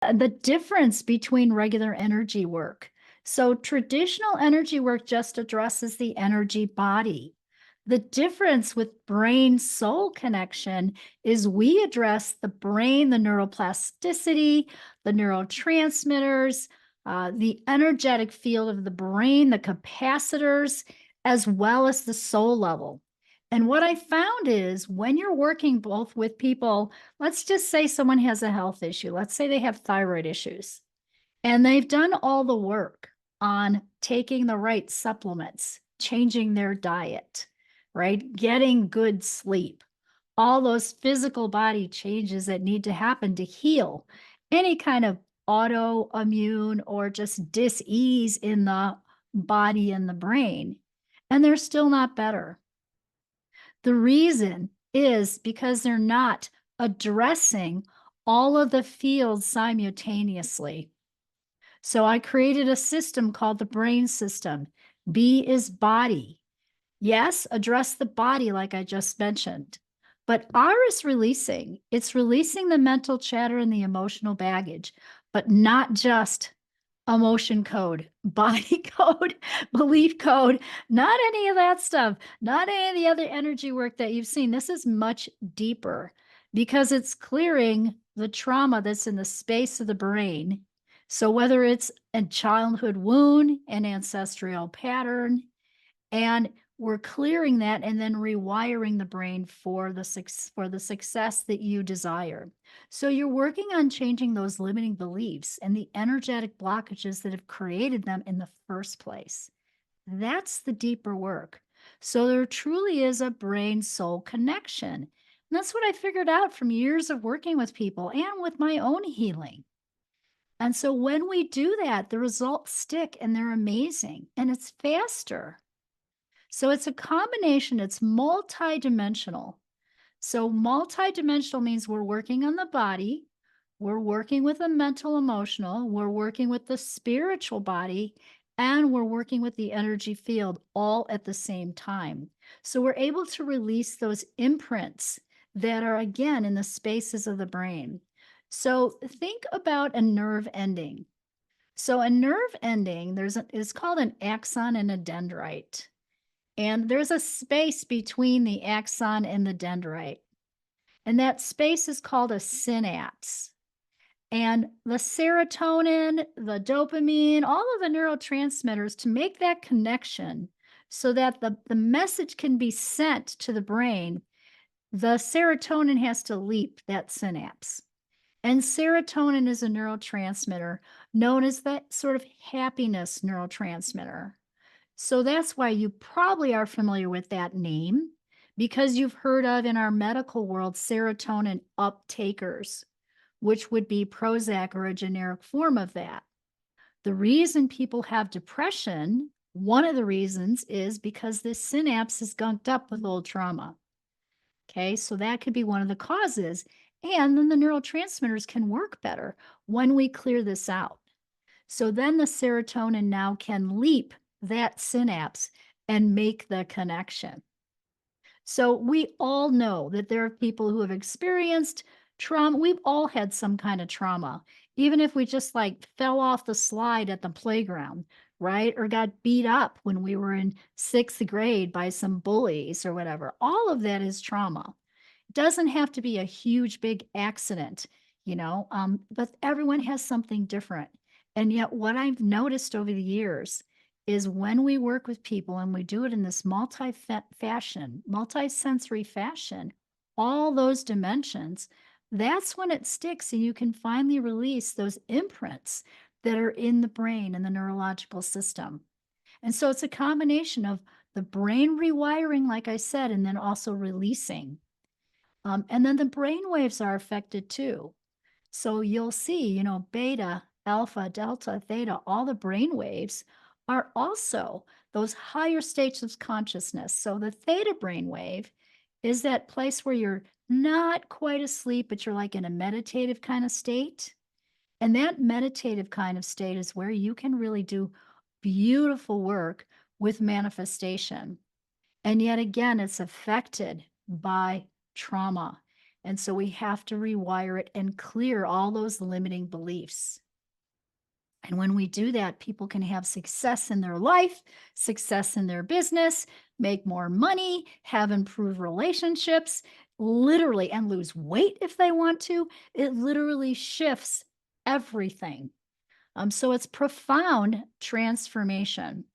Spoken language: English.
The difference between regular energy work. So, traditional energy work just addresses the energy body. The difference with brain soul connection is we address the brain, the neuroplasticity, the neurotransmitters, the energetic field of the brain, the capacitors, as well as the soul level. And what I found is when you're working both with people, let's just say someone has a health issue. Let's say they have thyroid issues and they've done all the work on taking the right supplements, changing their diet, right? Getting good sleep, all those physical body changes that need to happen to heal any kind of autoimmune or just dis-ease in the body and the brain. And they're still not better. The reason is because they're not addressing all of the fields simultaneously. So I created a system called the brain system. B is body. Yes, address the body like I just mentioned. But R is releasing. It's releasing the mental chatter and the emotional baggage, but not just emotion code, body code, belief code, not any of that stuff, not any of the other energy work that you've seen. This is much deeper because it's clearing the trauma that's in the space of the brain. So, whether it's a childhood wound, an ancestral pattern, and we're clearing that and then rewiring the brain for the success that you desire. So you're working on changing those limiting beliefs and the energetic blockages that have created them in the first place. That's the deeper work. So there truly is a brain soul connection. And that's what I figured out from years of working with people and with my own healing. And so when we do that, the results stick and they're amazing and it's faster. So it's a combination, it's multidimensional. So multidimensional means we're working on the body, we're working with the mental, emotional, we're working with the spiritual body, and we're working with the energy field all at the same time. So we're able to release those imprints that are again in the spaces of the brain. So think about a nerve ending. So a nerve ending, is called an axon and a dendrite. And there's a space between the axon and the dendrite. And that space is called a synapse. And the serotonin, the dopamine, all of the neurotransmitters to make that connection so that the message can be sent to the brain, the serotonin has to leap that synapse. And serotonin is a neurotransmitter known as that sort of happiness neurotransmitter. So that's why you probably are familiar with that name because you've heard of in our medical world serotonin uptakers, which would be Prozac or a generic form of that. The reason people have depression, one of the reasons is because this synapse is gunked up with old trauma. Okay, so that could be one of the causes. And then the neurotransmitters can work better when we clear this out. So then the serotonin now can leap that synapse and make the connection. So we all know that there are people who have experienced trauma. We've all had some kind of trauma, even if we just like fell off the slide at the playground, right? Or got beat up when we were in sixth grade by some bullies or whatever. All of that is trauma. It doesn't have to be a huge, big accident, but everyone has something different. And yet, what I've noticed over the years is when we work with people and we do it in this multi-sensory fashion, all those dimensions, that's when it sticks and you can finally release those imprints that are in the brain and the neurological system. And so it's a combination of the brain rewiring, like I said, and then also releasing. And then the brain waves are affected too. So you'll see, beta, alpha, delta, theta, all the brain waves are also those higher states of consciousness. So the theta brain wave is that place where you're not quite asleep, but you're like in a meditative kind of state. And that meditative kind of state is where you can really do beautiful work with manifestation. And yet again, it's affected by trauma. And so we have to rewire it and clear all those limiting beliefs. And when we do that, people can have success in their life, success in their business, make more money, have improved relationships, literally, and lose weight if they want to. It literally shifts everything. So it's profound transformation.